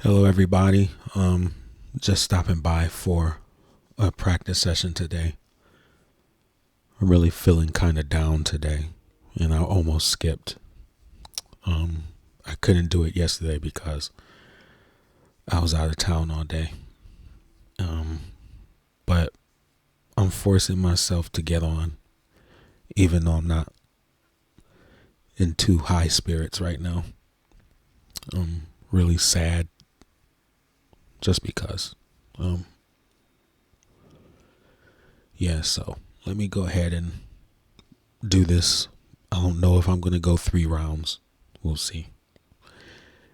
Hello, everybody. Just stopping by for a practice session today. I'm really feeling kind of down today, and I almost skipped. I couldn't do it yesterday because I was out of town all day. But I'm forcing myself to get on, even though I'm not in too high spirits right now. I'm really sad just because. Um, yeah, so let me go ahead and do this. I don't know if I'm going to go 3 rounds. We'll see.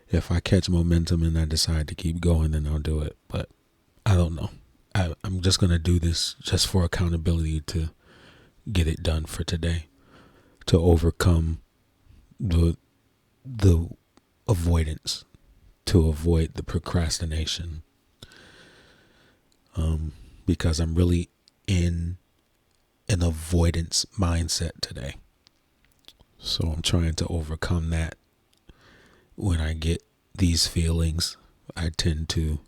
If I catch momentum and I decide to keep going, then I'll do it. But I don't know. I'm just going to do this just for accountability to get it done for today, to overcome the avoidance, to avoid the procrastination. Because I'm really in an avoidance mindset today. So I'm trying to overcome that. When I get these feelings, I tend to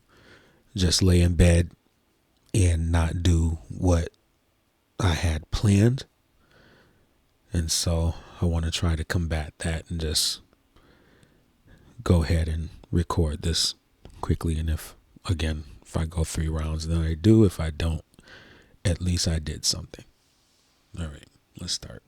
just lay in bed and not do what I had planned. And so I want to try to combat that and just go ahead and record this quickly. And if I go 3 rounds, then I do. If I don't, at least I did something. All right, let's start.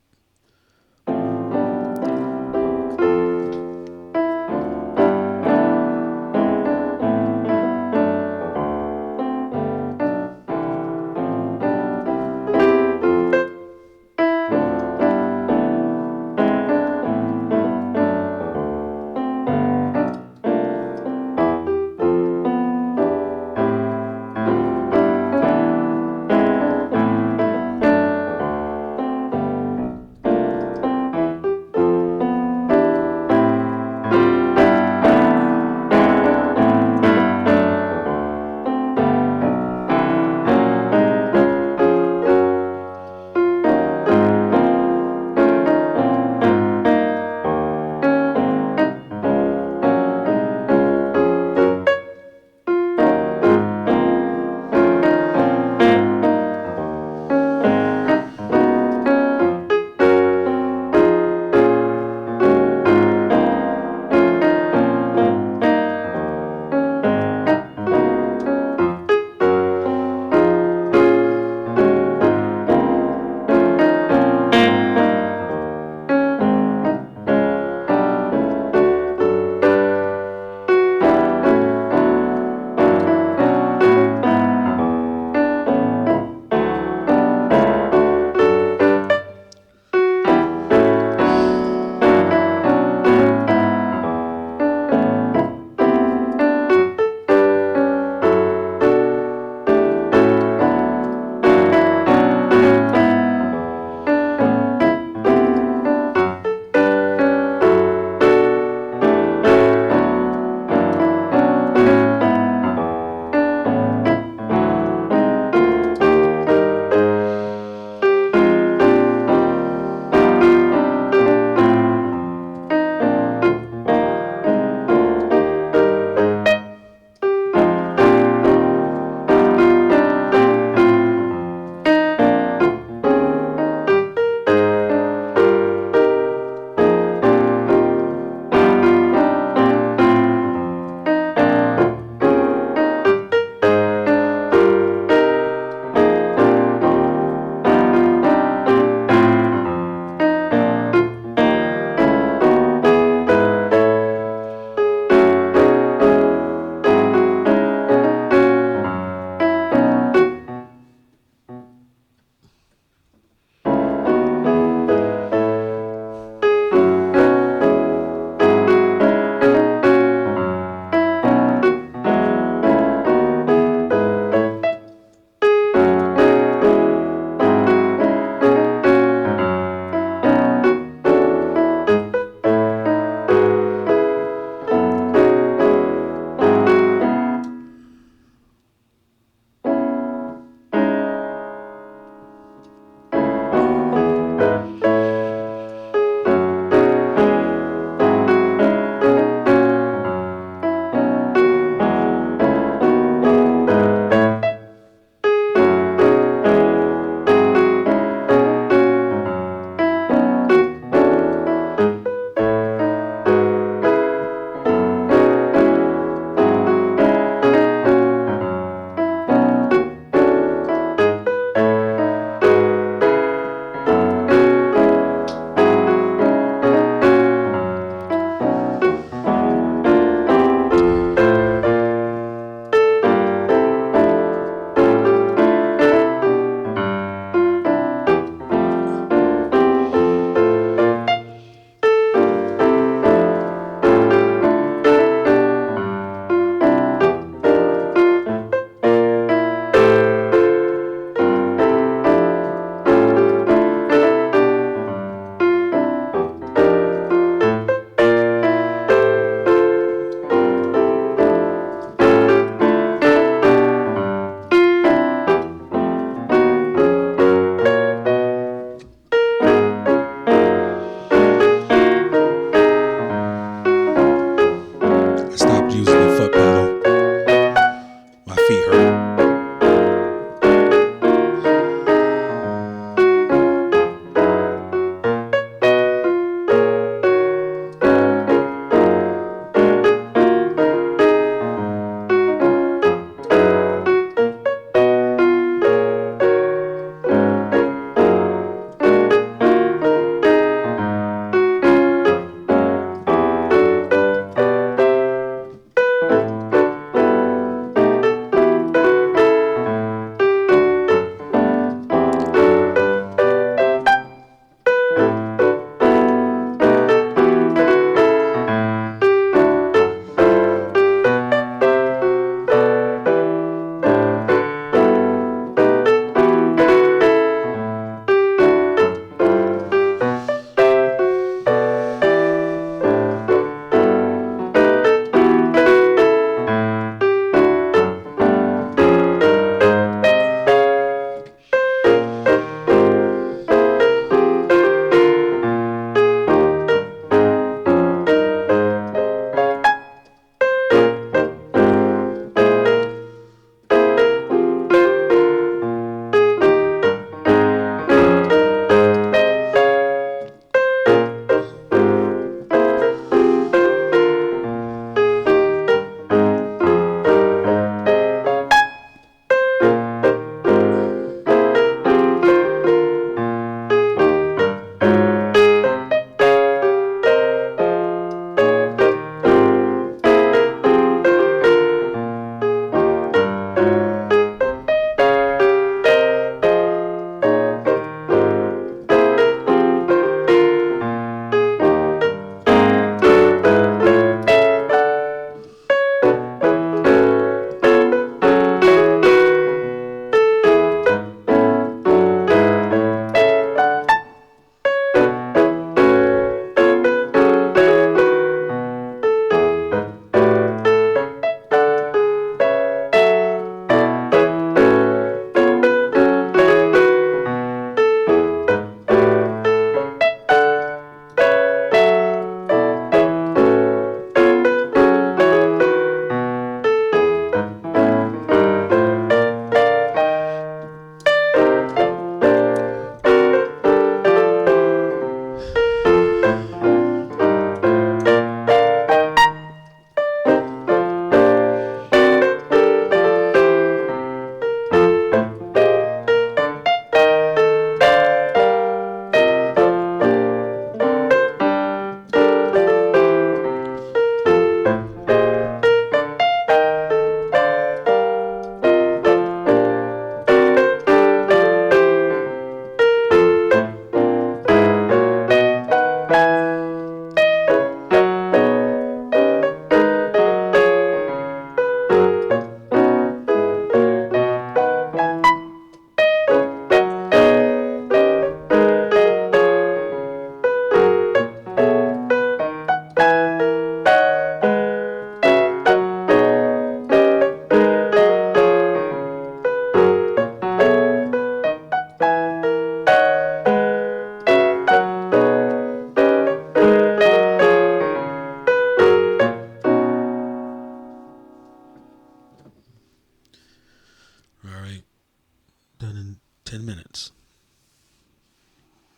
10 minutes.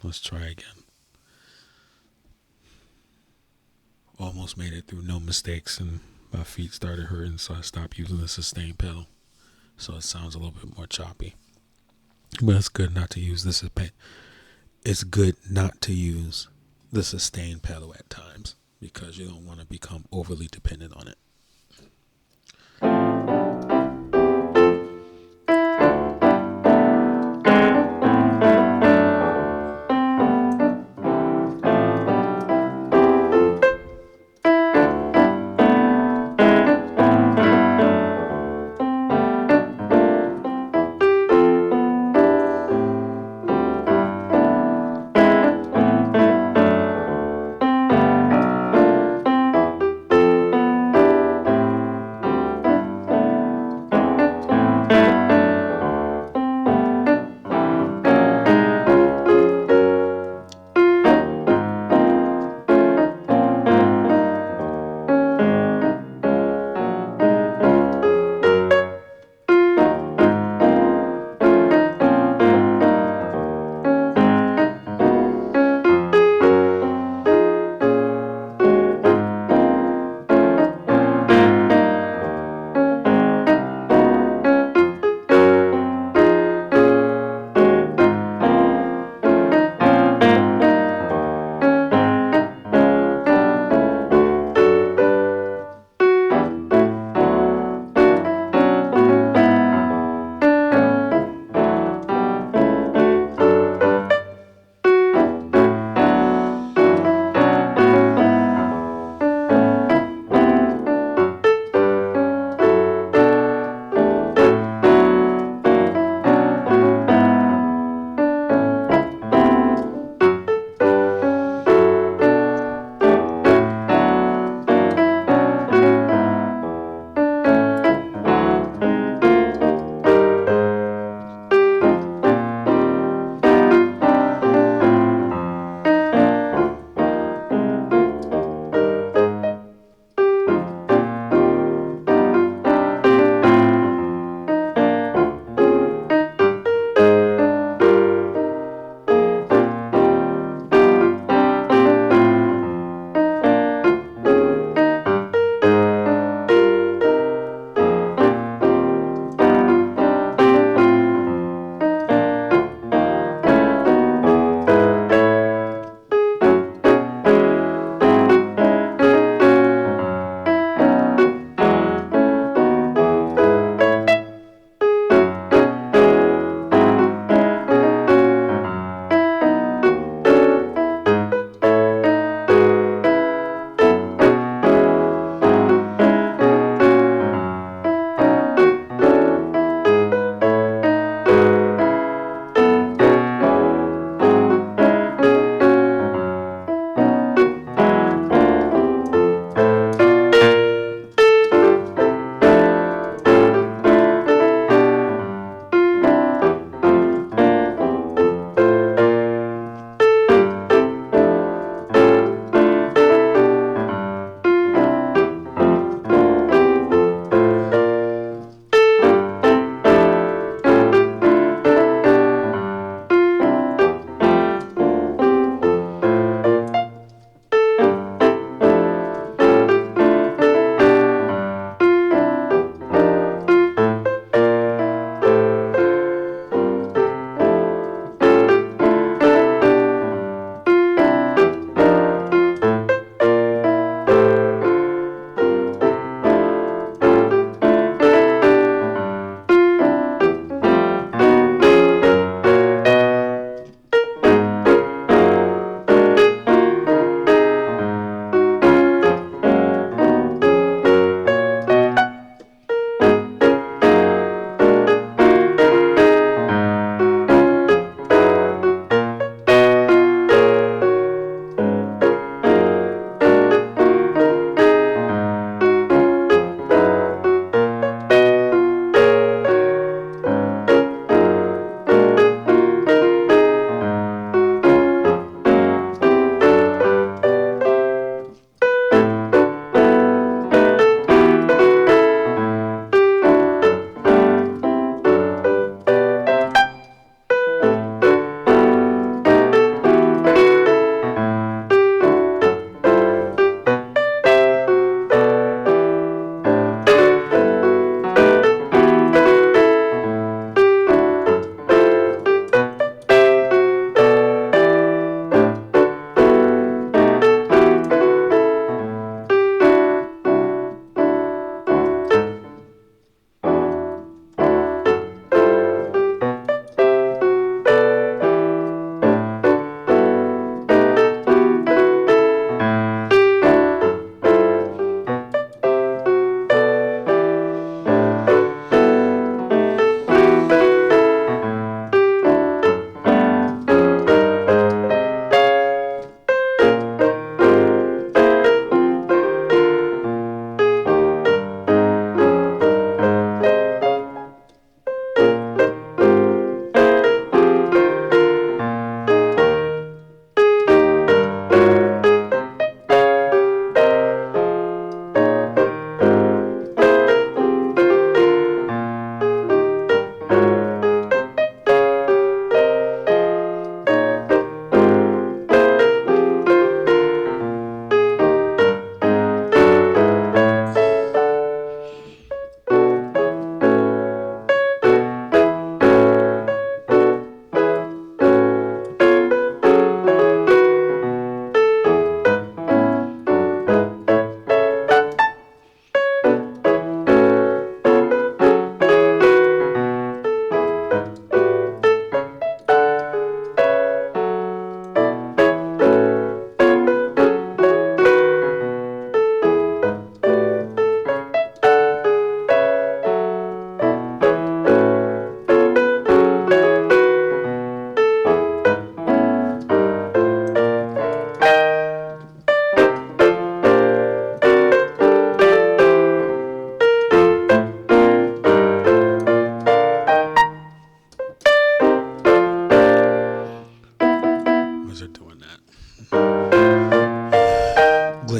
Let's try again. Almost made it through, no mistakes, and my feet started hurting, so I stopped using the sustain pedal. So it sounds a little bit more choppy. But it's good not to use this. It's good not to use the sustain pedal at times because you don't want to become overly dependent on it.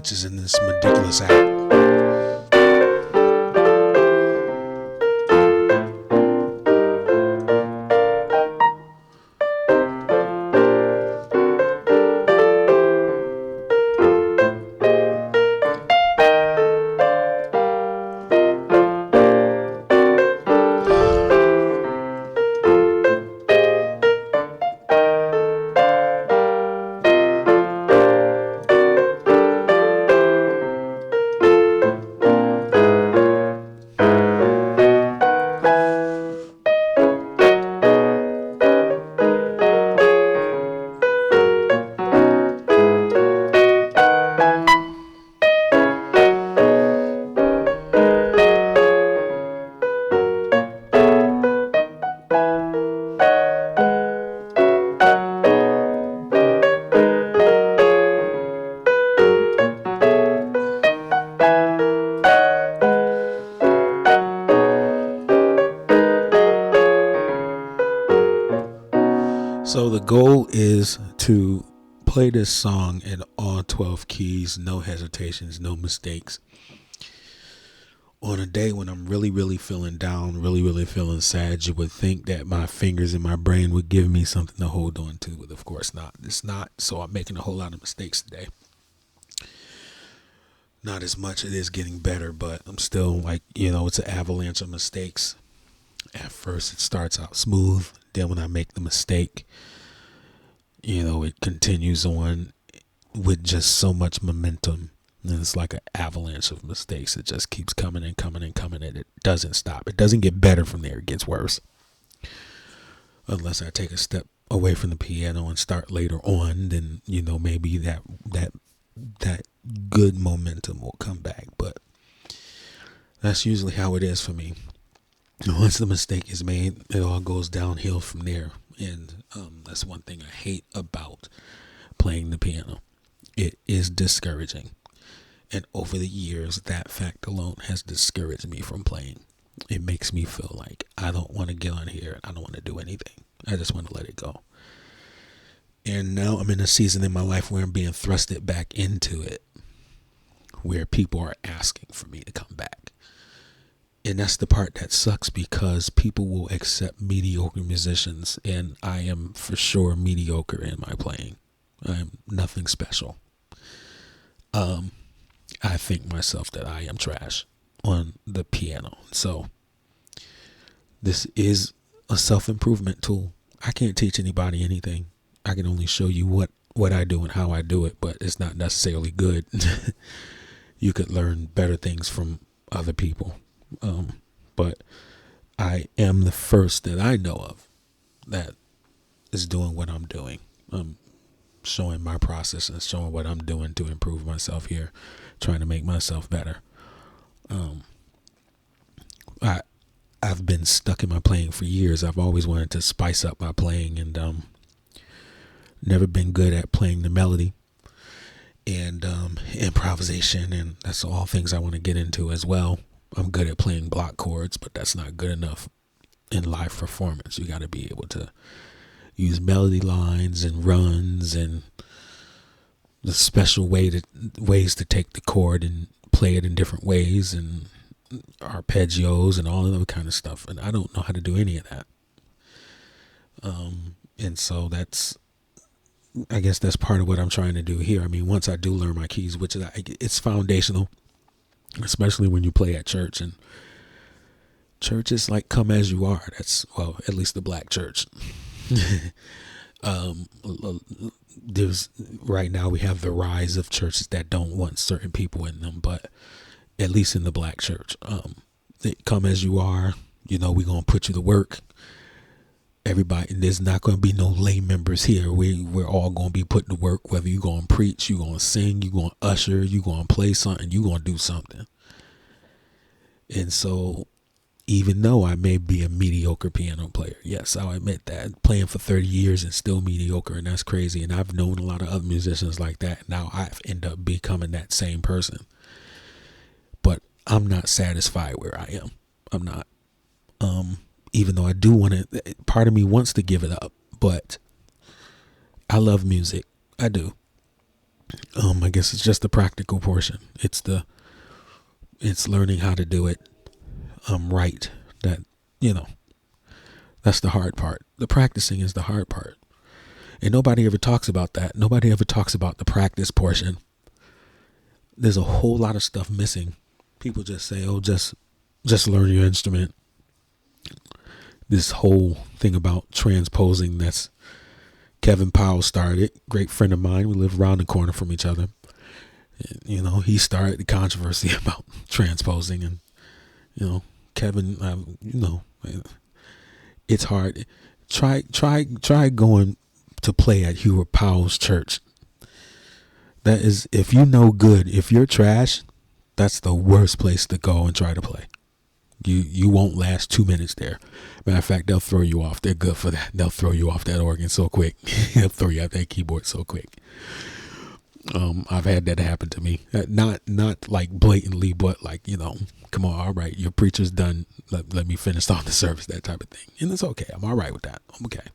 glitches in this ridiculous app. So the goal is to play this song in all 12 keys, no hesitations, no mistakes. On a day when I'm really, really feeling down, really, really feeling sad, you would think that my fingers and my brain would give me something to hold on to, but of course not. It's not, so I'm making a whole lot of mistakes today. Not as much, it is getting better, but I'm still like, it's an avalanche of mistakes. At first it starts out smooth, then when I make the mistake, it continues on with just so much momentum. And it's like an avalanche of mistakes. It just keeps coming and coming and coming, and it doesn't stop. It doesn't get better from there. It gets worse. Unless I take a step away from the piano and start later on, then, maybe that good momentum will come back. But that's usually how it is for me. Once the mistake is made, it all goes downhill from there. And that's one thing I hate about playing the piano. It is discouraging. And over the years, that fact alone has discouraged me from playing. It makes me feel like I don't want to get on here. I don't want to do anything. I just want to let it go. And now I'm in a season in my life where I'm being thrusted back into it, where people are asking for me to come back. And that's the part that sucks, because people will accept mediocre musicians, and I am for sure mediocre in my playing. I'm nothing special. I think myself that I am trash on the piano. So this is a self-improvement tool. I can't teach anybody anything. I can only show you what I do and how I do it, but it's not necessarily good. You could learn better things from other people. But I am the first that I know of that is doing what I'm doing. I'm showing my process and showing what I'm doing to improve myself here, trying to make myself better. I've been stuck in my playing for years. I've always wanted to spice up my playing, and never been good at playing the melody and improvisation, and that's all things I want to get into as well. I'm good at playing block chords, but that's not good enough in live performance. You got to be able to use melody lines and runs and the special ways to take the chord and play it in different ways, and arpeggios and all of that kind of stuff. And I don't know how to do any of that. And so I guess that's part of what I'm trying to do here. I mean, once I do learn my keys, which it's foundational, especially when you play at church, and church is like come as you are. That's, well, at least the black church. There's right now we have the rise of churches that don't want certain people in them, but at least in the black church, they come as you are. We're gonna put you to work. Everybody, there's not going to be no lay members here. We're all going to be put to work, whether you're going to preach, you're going to sing, you're going to usher, you're going to play something, you're going to do something. And so even though I may be a mediocre piano player, yes, I'll admit that, playing for 30 years and still mediocre, and that's crazy. And I've known a lot of other musicians like that. Now I've ended up becoming that same person. But I'm not satisfied where I am. I'm not. Even though I do want to, part of me wants to give it up, but I love music. I do. I guess it's just the practical portion. It's learning how to do it right. That you know that's the hard part. The practicing is the hard part, and nobody ever talks about that. Nobody ever talks about the practice portion. There's a whole lot of stuff missing. People just say, "Oh, just learn your instrument." This whole thing about transposing, that's Kevin Powell started. Great friend of mine. We live around the corner from each other. He started the controversy about transposing, and Kevin, it's hard. Try going to play at Hubert Powell's church. That is, if you know good, if you're trash, that's the worst place to go and try to play. You won't last 2 minutes there. Matter of fact, they'll throw you off. They're good for that. They'll throw you off that organ so quick. They'll throw you out that keyboard so quick. I've had that happen to me. Not like blatantly, but like, come on, all right, your preacher's done. Let me finish on the service, that type of thing. And it's okay. I'm all right with that. I'm okay.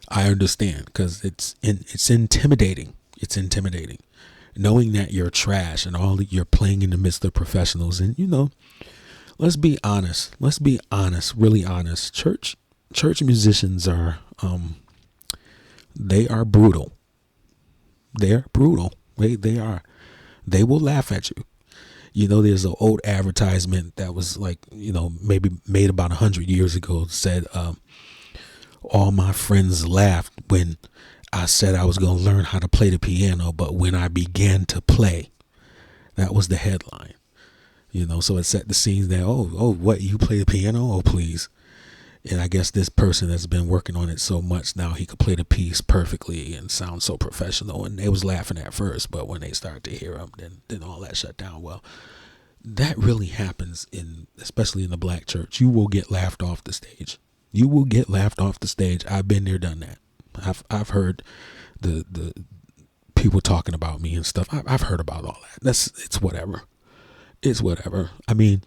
I understand, because it's intimidating. It's intimidating. Knowing that you're trash and you're playing in the midst of professionals. And, let's be honest. Let's be honest, really honest. Church musicians are, they are brutal. They're brutal. They are. They will laugh at you. There's an old advertisement that was like, maybe made about 100 years ago, said, all my friends laughed when I said I was going to learn how to play the piano, but when I began to play, that was the headline. So it set the scene that, what, you play the piano? Oh, please. And I guess this person has been working on it so much now he could play the piece perfectly and sound so professional. And they was laughing at first, but when they started to hear him, then all that shut down. Well, that really happens especially in the black church. You will get laughed off the stage. You will get laughed off the stage. I've been there, done that. I've heard the people talking about me and stuff. I've heard about all that. It's whatever. It's whatever. I mean,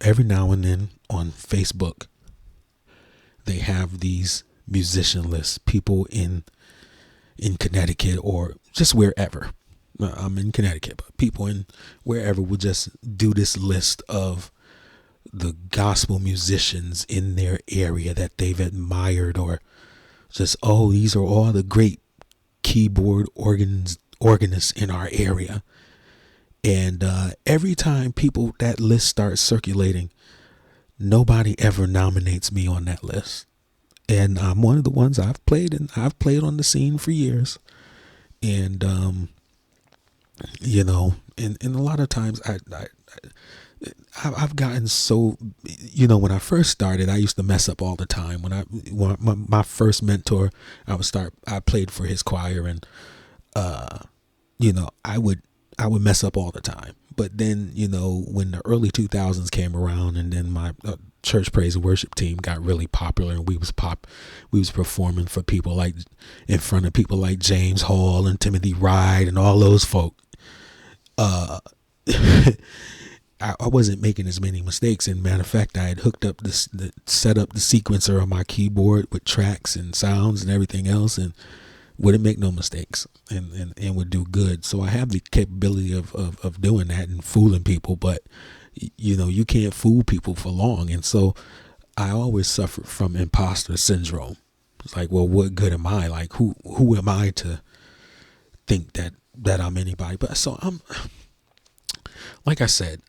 every now and then on Facebook, they have these musician lists, people in Connecticut or just wherever. I'm in Connecticut, but people in wherever will just do this list of the gospel musicians in their area that they've admired, or just, these are all the great keyboard organists in our area. And every time that list starts circulating, nobody ever nominates me on that list. And I'm one of the ones I've played on the scene for years. And, and a lot of times I've gotten so, when I first started, I used to mess up all the time. When my first mentor, I played for his choir, and, I would mess up all the time. But then, when the early 2000s came around, and then my church praise and worship team got really popular, and we was performing for people like, in front of people like James Hall and Timothy Wright and all those folk. I wasn't making as many mistakes. And matter of fact, I had hooked up set up the sequencer on my keyboard with tracks and sounds and everything else, and wouldn't make no mistakes, and would do good. So I have the capability of doing that and fooling people, but you can't fool people for long. And so I always suffered from imposter syndrome. It's like, well, what good am I? Like, who am I to think that I'm anybody? But so like I said,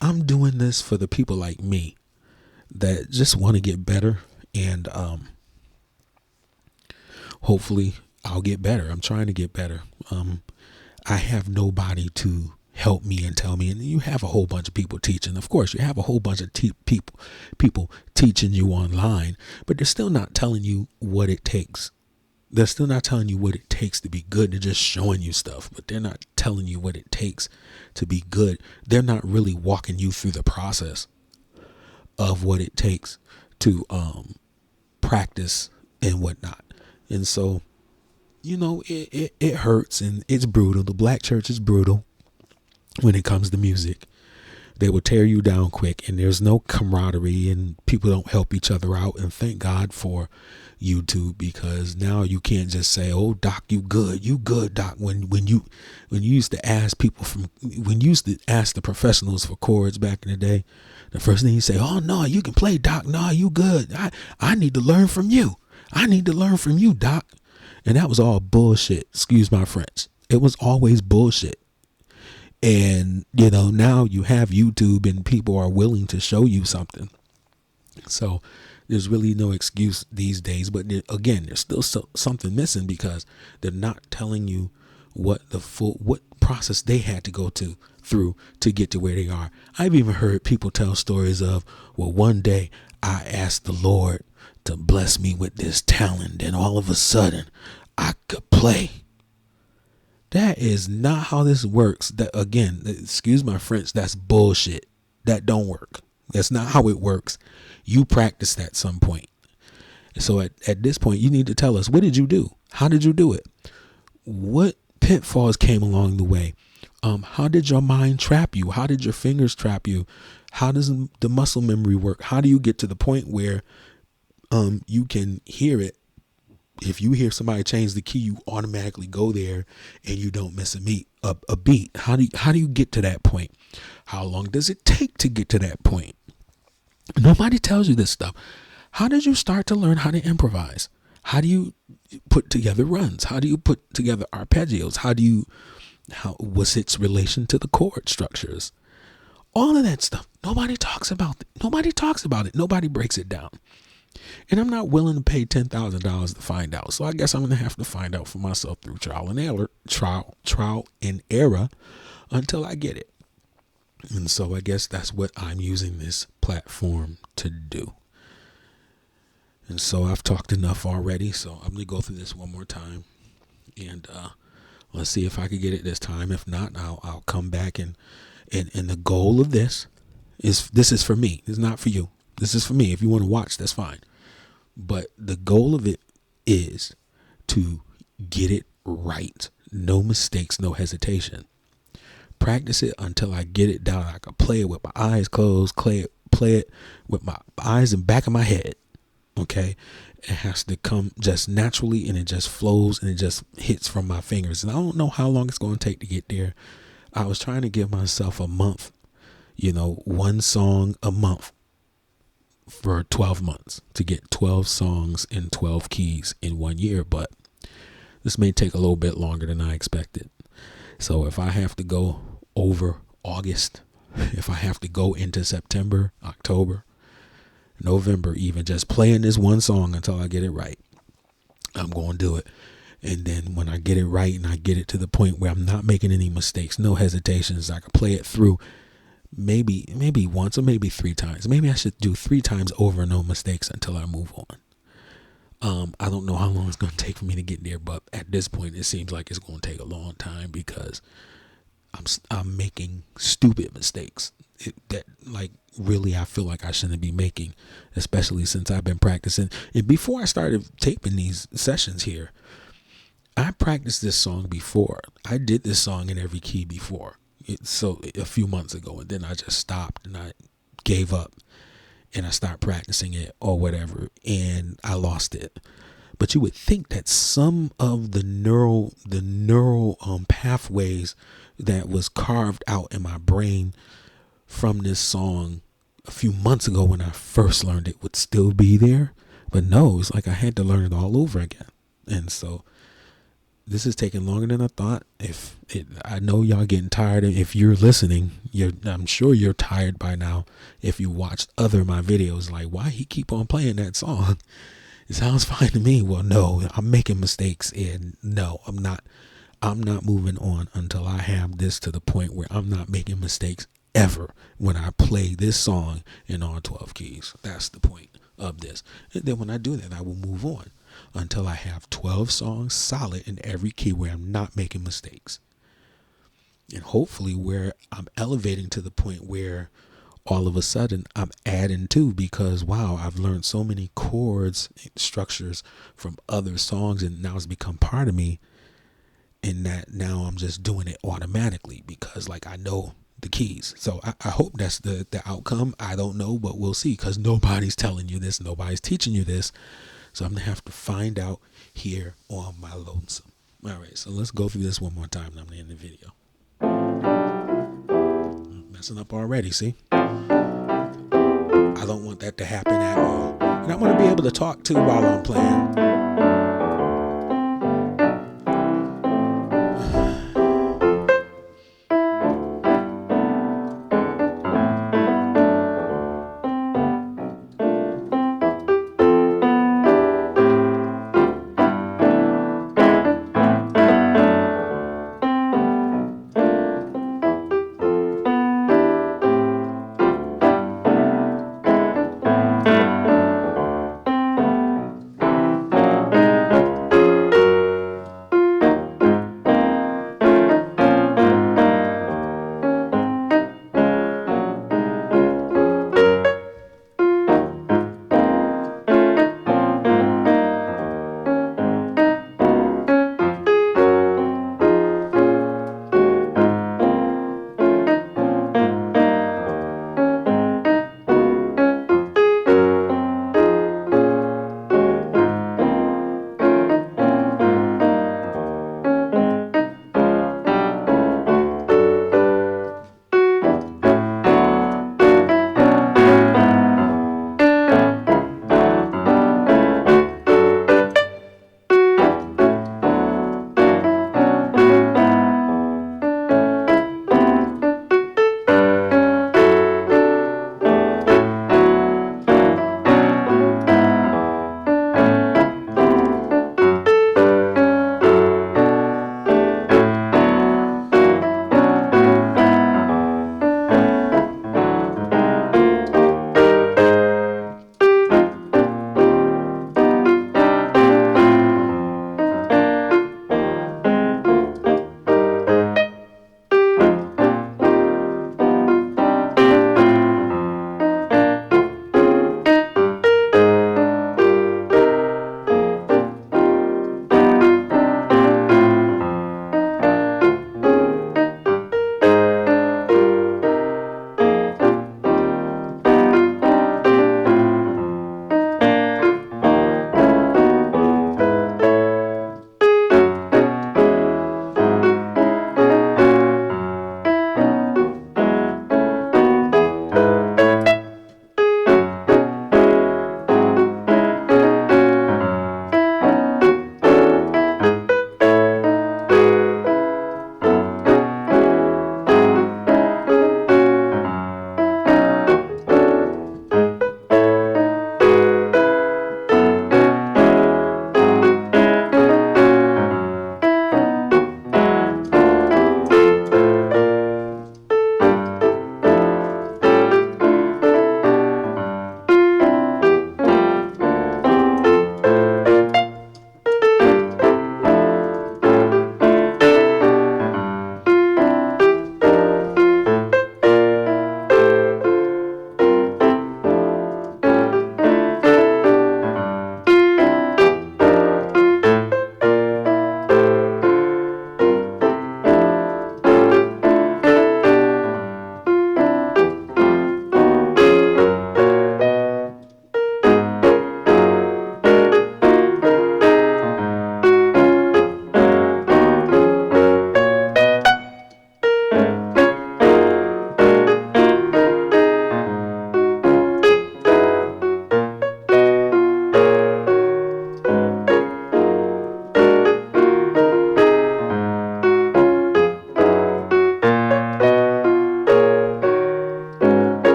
I'm doing this for the people like me that just want to get better, and hopefully I'll get better. I'm trying to get better. I have nobody to help me and tell me, and you have a whole bunch of people teaching. Of course, you have a whole bunch of people teaching you online, but they're still not telling you what it takes. They're still not telling you what it takes to be good. They're just showing you stuff, but they're not telling you what it takes to be good. They're not really walking you through the process of what it takes to practice and whatnot. And so, it hurts, and it's brutal. The black church is brutal when it comes to music. They will tear you down quick, and there's no camaraderie, and people don't help each other out. And thank God for YouTube, because now you can't just say, "Oh, Doc, you good, Doc." When you used to ask people when you used to ask the professionals for chords back in the day, the first thing you say, "Oh no, you can play, Doc. No, you good. I need to learn from you. I need to learn from you, Doc." And that was all bullshit. Excuse my French. It was always bullshit. And, now you have YouTube and people are willing to show you something. So there's really no excuse these days. But again, there's still something missing, because they're not telling you what process they had to go through to get to where they are. I've even heard people tell stories of, well, one day I asked the Lord to bless me with this talent, and all of a sudden I could play. That is not how this works. That, again, excuse my French, that's bullshit. That don't work. That's not how it works. You practiced at some point. So at this point, you need to tell us, what did you do? How did you do it? What pitfalls came along the way? How did your mind trap you? How did your fingers trap you? How does the muscle memory work? How do you get to the point where you can hear it? If you hear somebody change the key, you automatically go there and you don't miss a beat. How do you get to that point? How long does it take to get to that point? Nobody tells you this stuff. How did you start to learn how to improvise? How do you put together runs? How do you put together arpeggios? What's its relation to the chord structures? All of that stuff. Nobody talks about it. Nobody breaks it down. And I'm not willing to pay $10,000 to find out. So I guess I'm going to have to find out for myself through trial and error until I get it. And so I guess that's what I'm using this platform to do. And so I've talked enough already. So I'm going to go through this one more time. And let's see if I can get it this time. If not, I'll come back. And the goal of this is for me. It's not for you. This is for me. If you want to watch, that's fine. But the goal of it is to get it right. No mistakes, no hesitation. Practice it until I get it down. I can play it with my eyes closed, play it with my eyes in the back of my head. Okay. It has to come just naturally, and it just flows, and it just hits from my fingers. And I don't know how long it's going to take to get there. I was trying to give myself a month, one song a month for 12 months to get 12 songs in 12 keys in 1 year. But this may take a little bit longer than I expected. So if I have to go over August, if I have to go into September, October, November, even just playing this one song until I get it right, I'm going to do it. And then when I get it right and I get it to the point where I'm not making any mistakes, no hesitations, I can play it through maybe once or maybe 3 times. Maybe I should do 3 times over, no mistakes, until I move on. I don't know how long it's going to take for me to get there, but at this point, it seems like it's going to take a long time, because I'm making stupid mistakes that really I feel like I shouldn't be making, especially since I've been practicing. And before I started taping these sessions here, I practiced this song before. I did this song in every key before. So a few months ago, and then I just stopped and I gave up, and I started practicing it or whatever, and I lost it. But you would think that some of the neural pathways that was carved out in my brain from this song a few months ago when I first learned it would still be there. But no, it's like I had to learn it all over again. And so this is taking longer than I thought. I know y'all getting tired. If you're listening, I'm sure you're tired by now. If you watched other of my videos, like, why he keep on playing that song? It sounds fine to me. Well, no, I'm making mistakes, and no, I'm not moving on until I have this to the point where I'm not making mistakes ever when I play this song in all 12 keys. That's the point of this. And then when I do that, I will move on until I have 12 songs solid in every key where I'm not making mistakes. And hopefully where I'm elevating to the point where all of a sudden I'm adding to, because wow, I've learned so many chords and structures from other songs, and now it's become part of me. And that now I'm just doing it automatically, because like I know the keys. So I hope that's the outcome. I don't know, but we'll see, because nobody's telling you this. Nobody's teaching you this. So I'm going to have to find out here on my lonesome. All right, so let's go through this one more time, and I'm going to end the video. I'm messing up already, see? I don't want that to happen at all. And I want to be able to talk too while I'm playing.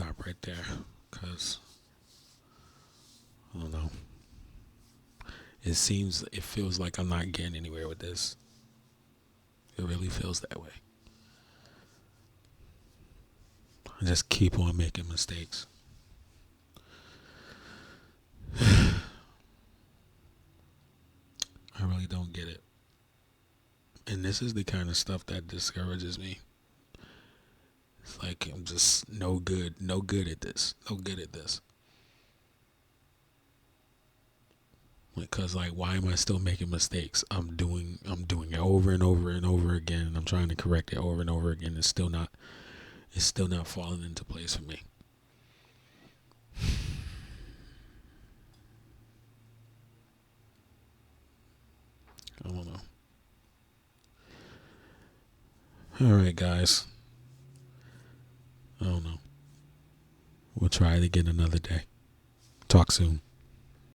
stop right there because I don't know. It feels like I'm not getting anywhere with this. It really feels that way. I just keep on making mistakes. I really don't get it. And this is the kind of stuff that discourages me. It's like I'm just no good at this. No good at this. Because like why am I still making mistakes? I'm doing it over and over and over again, and I'm trying to correct it over and over again. It's still not falling into place for me. I don't know. All right, guys. I don't know. We'll try it again another day. Talk soon.